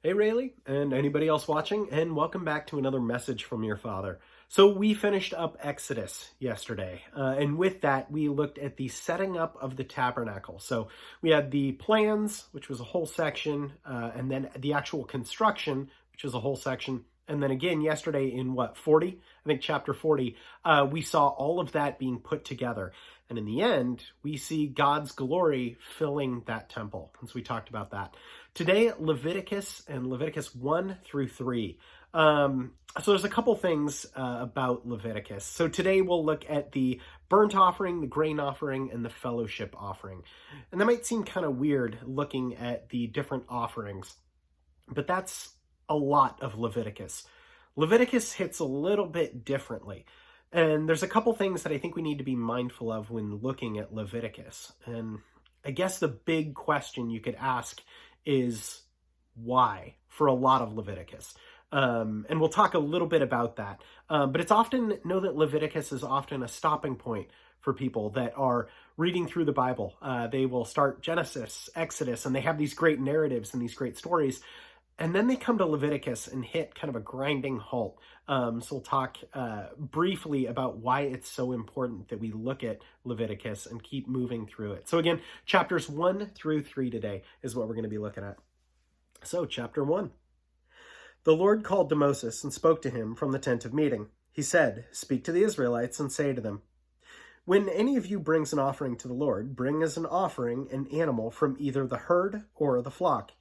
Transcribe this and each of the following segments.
Hey Rayleigh, and anybody else watching, and welcome back to another message from your father. So we finished up Exodus yesterday, and with that we looked at the setting up of the tabernacle. So we had the plans, which was a whole section, and then the actual construction, which was a whole section, and then again yesterday in 40? I think chapter 40, we saw all of that being put together. And in the end, we see God's glory filling that temple, as we talked about that. Today, Leviticus and Leviticus 1 through 3. So there's a couple things about Leviticus. So today we'll look at the burnt offering, the grain offering, and the fellowship offering. And that might seem kind of weird looking at the different offerings, but that's a lot of Leviticus. Leviticus hits a little bit differently. And there's a couple things that I think we need to be mindful of when looking at Leviticus. And I guess the big question you could ask is why for a lot of Leviticus. And we'll talk a little bit about that. But it's often, know that Leviticus is often a stopping point for people that are reading through the Bible. They will start Genesis, Exodus, and they have these great narratives and these great stories. And then they come to Leviticus and hit kind of a grinding halt. So we'll talk briefly about why it's so important that we look at Leviticus and keep moving through it. So again, chapters 1 through 3 today is what we're going to be looking at. So chapter 1. The Lord called to Moses and spoke to him from the tent of meeting. He said, "Speak to the Israelites and say to them, when any of you brings an offering to the Lord, bring as an offering an animal from either the herd or the flock.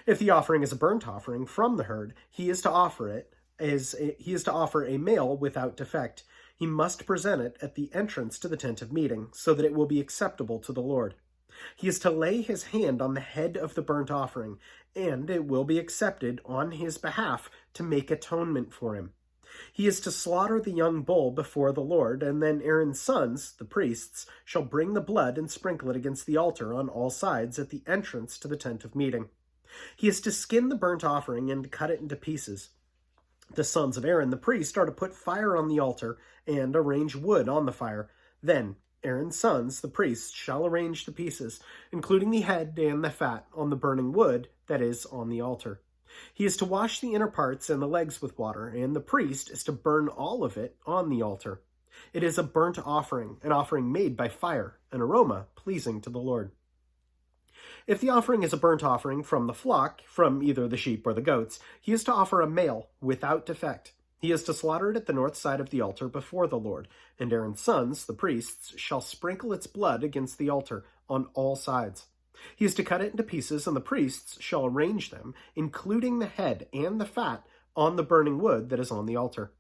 If the offering is a burnt offering from the herd, he is to offer a male without defect. He must present it at the entrance to the tent of meeting, so that it will be acceptable to the Lord. He is to lay his hand on the head of the burnt offering, and it will be accepted on his behalf to make atonement for him. He is to slaughter the young bull before the Lord, and then Aaron's sons, the priests, shall bring the blood and sprinkle it against the altar on all sides at the entrance to the tent of meeting. He is to skin the burnt offering and cut it into pieces. The sons of Aaron the priest are to put fire on the altar and arrange wood on the fire. Then Aaron's sons, the priests, shall arrange the pieces, including the head and the fat, on the burning wood that is on the altar. He is to wash the inner parts and the legs with water, and the priest is to burn all of it on the altar. It is a burnt offering, an offering made by fire, an aroma pleasing to the Lord. If the offering is a burnt offering from the flock, from either the sheep or the goats, he is to offer a male without defect. He is to slaughter it at the north side of the altar before the Lord, and Aaron's sons, the priests, shall sprinkle its blood against the altar on all sides. He is to cut it into pieces, and the priests shall arrange them, including the head and the fat, on the burning wood that is on the altar.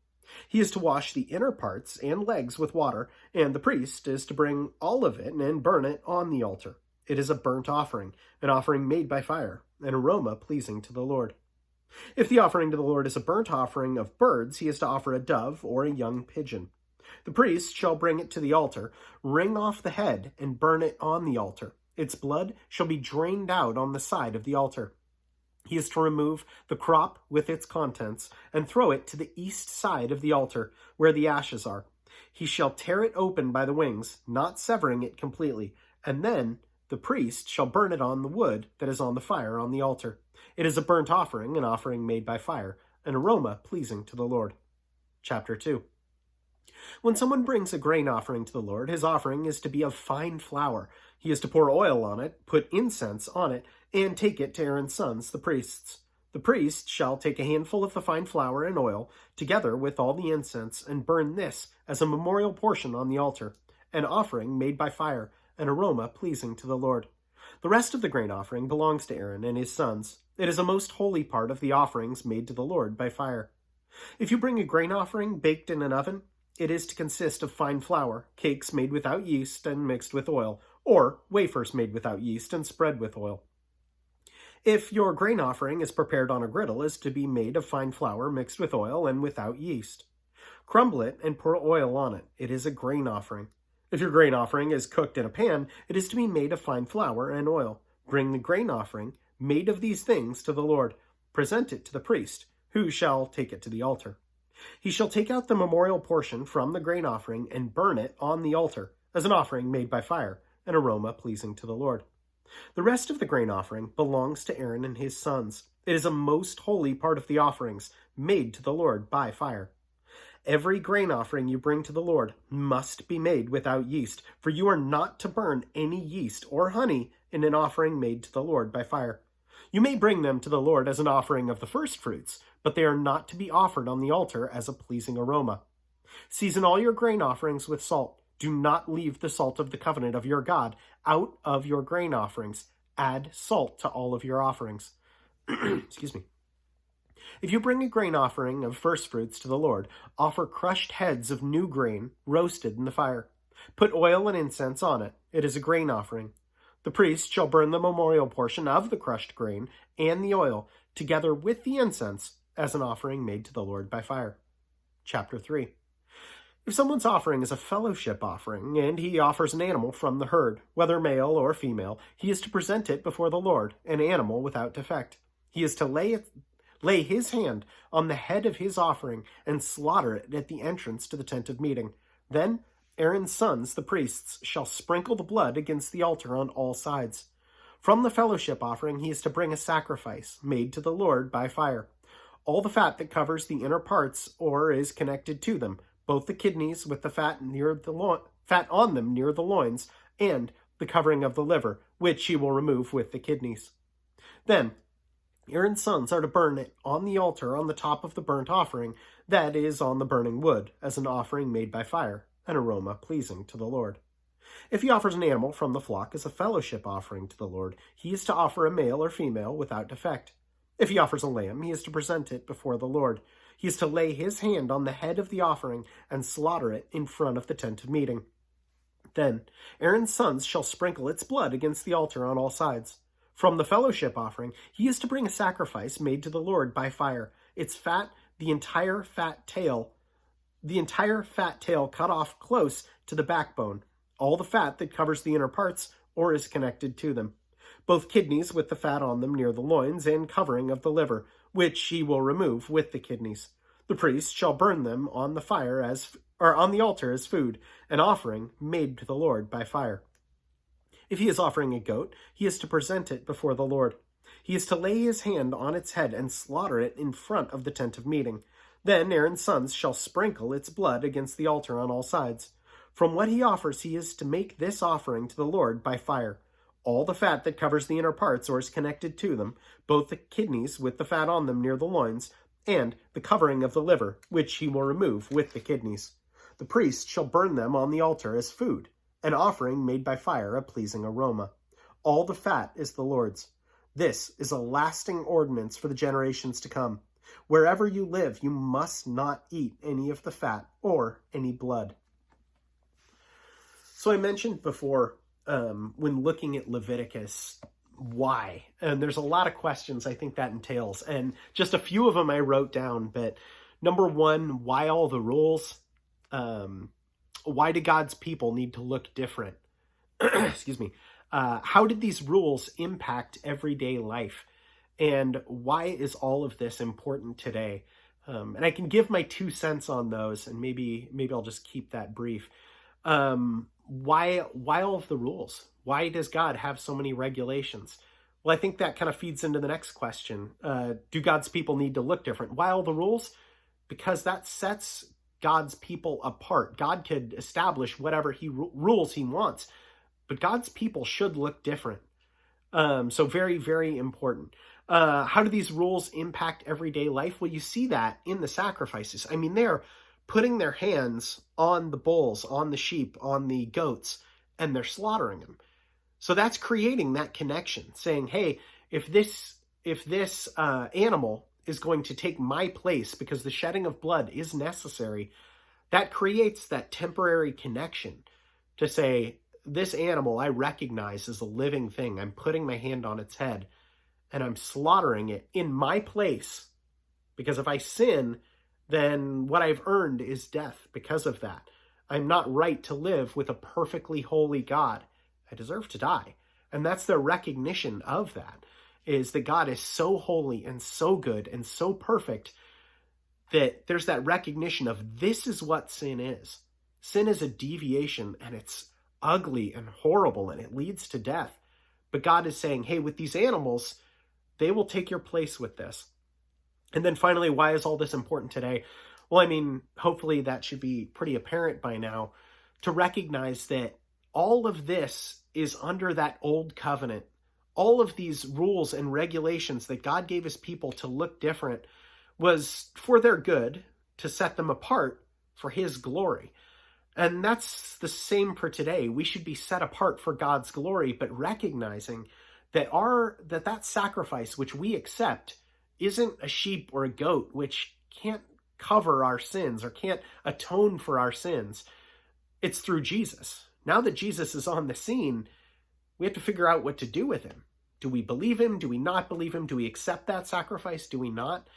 He is to wash the inner parts and legs with water, and the priest is to bring all of it and burn it on the altar. It is a burnt offering, an offering made by fire, an aroma pleasing to the Lord. If the offering to the Lord is a burnt offering of birds, he is to offer a dove or a young pigeon. The priest shall bring it to the altar, wring off the head, and burn it on the altar. Its blood shall be drained out on the side of the altar. He is to remove the crop with its contents and throw it to the east side of the altar, where the ashes are. He shall tear it open by the wings, not severing it completely, and then the priest shall burn it on the wood that is on the fire on the altar. It is a burnt offering, an offering made by fire, an aroma pleasing to the Lord. Chapter 2. When someone brings a grain offering to the Lord, his offering is to be of fine flour. He is to pour oil on it, put incense on it, and take it to Aaron's sons, the priests. The priest shall take a handful of the fine flour and oil, together with all the incense, and burn this as a memorial portion on the altar, an offering made by fire, an aroma pleasing to the Lord. The rest of the grain offering belongs to Aaron and his sons. It is a most holy part of the offerings made to the Lord by fire. If you bring a grain offering baked in an oven, it is to consist of fine flour, cakes made without yeast and mixed with oil, or wafers made without yeast and spread with oil. If your grain offering is prepared on a griddle, it is to be made of fine flour mixed with oil and without yeast. Crumble it and pour oil on it. It is a grain offering. If your grain offering is cooked in a pan, it is to be made of fine flour and oil. Bring the grain offering, made of these things, to the Lord. Present it to the priest, who shall take it to the altar. He shall take out the memorial portion from the grain offering and burn it on the altar, as an offering made by fire, an aroma pleasing to the Lord. The rest of the grain offering belongs to Aaron and his sons. It is a most holy part of the offerings made to the Lord by fire. Every grain offering you bring to the Lord must be made without yeast, for you are not to burn any yeast or honey in an offering made to the Lord by fire. You may bring them to the Lord as an offering of the first fruits, but they are not to be offered on the altar as a pleasing aroma. Season all your grain offerings with salt. Do not leave the salt of the covenant of your God out of your grain offerings. Add salt to all of your offerings. Excuse me. If you bring a grain offering of first fruits to the Lord, offer crushed heads of new grain roasted in the fire. Put oil and incense on it. It is a grain offering. The priest shall burn the memorial portion of the crushed grain and the oil, together with the incense, as an offering made to the Lord by fire. Chapter 3. If someone's offering is a fellowship offering, and he offers an animal from the herd, whether male or female, he is to present it before the Lord, an animal without defect. He is to lay his hand on the head of his offering and slaughter it at the entrance to the tent of meeting. Then Aaron's sons, the priests, shall sprinkle the blood against the altar on all sides. From the fellowship offering he is to bring a sacrifice made to the Lord by fire. All the fat that covers the inner parts or is connected to them, both the kidneys with the fat on them near the loins, and the covering of the liver, which he will remove with the kidneys. Then Aaron's sons are to burn it on the altar on the top of the burnt offering, that is, on the burning wood, as an offering made by fire, an aroma pleasing to the Lord. If he offers an animal from the flock as a fellowship offering to the Lord, he is to offer a male or female without defect. If he offers a lamb, he is to present it before the Lord. He is to lay his hand on the head of the offering and slaughter it in front of the tent of meeting. Then Aaron's sons shall sprinkle its blood against the altar on all sides. From the fellowship offering, he is to bring a sacrifice made to the Lord by fire. Its fat, the entire fat tail cut off close to the backbone, all the fat that covers the inner parts or is connected to them, both kidneys with the fat on them near the loins and covering of the liver, which he will remove with the kidneys. The priest shall burn them on the altar as food, an offering made to the Lord by fire. If he is offering a goat, he is to present it before the Lord. He is to lay his hand on its head and slaughter it in front of the tent of meeting. Then Aaron's sons shall sprinkle its blood against the altar on all sides. From what he offers, he is to make this offering to the Lord by fire. All the fat that covers the inner parts or is connected to them, both the kidneys with the fat on them near the loins, and the covering of the liver, which he will remove with the kidneys. The priest shall burn them on the altar as food, an offering made by fire, a pleasing aroma. All the fat is the Lord's. This is a lasting ordinance for the generations to come. Wherever you live, you must not eat any of the fat or any blood. So I mentioned before, when looking at Leviticus, why? And there's a lot of questions I think that entails. And just a few of them I wrote down. But number one, why all the rules? Why do God's people need to look different? Excuse me. How did these rules impact everyday life? And why is all of this important today? And I can give my 2 cents on those, and maybe I'll just keep that brief. Why all of the rules? Why does God have so many regulations? Well, I think that kind of feeds into the next question. Do God's people need to look different? Why all the rules? Because that sets God's people apart. God could establish whatever rules he wants, but God's people should look different. So very, very important. How do these rules impact everyday life? Well, you see that in the sacrifices. I mean, they're putting their hands on the bulls, on the sheep, on the goats, and they're slaughtering them. So that's creating that connection, saying, hey, if this animal is going to take my place because the shedding of blood is necessary, that creates that temporary connection to say, this animal I recognize as a living thing. I'm putting my hand on its head and I'm slaughtering it in my place, because if I sin, then what I've earned is death because of that. I'm not right to live with a perfectly holy God. I deserve to die. And that's their recognition of that, is that God is so holy and so good and so perfect that there's that recognition of this is what sin is. Sin is a deviation, and it's ugly and horrible, and it leads to death. But God is saying, hey, with these animals, They will take your place with this. And then finally, why is all this important today? Well, I mean, hopefully that should be pretty apparent by now, to recognize that all of this is under that old covenant. All of these rules and regulations that God gave his people to look different was for their good, to set them apart for his glory. And that's the same for today. We should be set apart for God's glory, but recognizing that that sacrifice which we accept isn't a sheep or a goat, which can't cover our sins or can't atone for our sins. It's through Jesus. Now that Jesus is on the scene, we have to figure out what to do with him. Do we believe him? Do we not believe him? Do we accept that sacrifice? Do we not?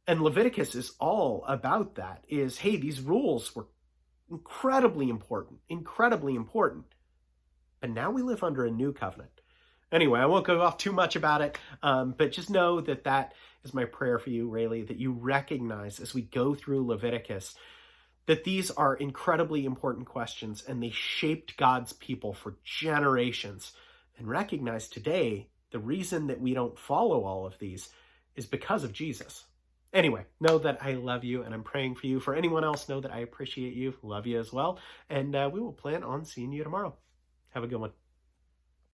And Leviticus is all about that, is, hey, these rules were incredibly important. But now we live under a new covenant. Anyway, I won't go off too much about it, but just know that is my prayer for you, Rayleigh, that you recognize as we go through Leviticus that these are incredibly important questions and they shaped God's people for generations. And recognize today the reason that we don't follow all of these is because of Jesus. Anyway, know that I love you and I'm praying for you. For anyone else, know that I appreciate you, love you as well. And we will plan on seeing you tomorrow. Have a good one.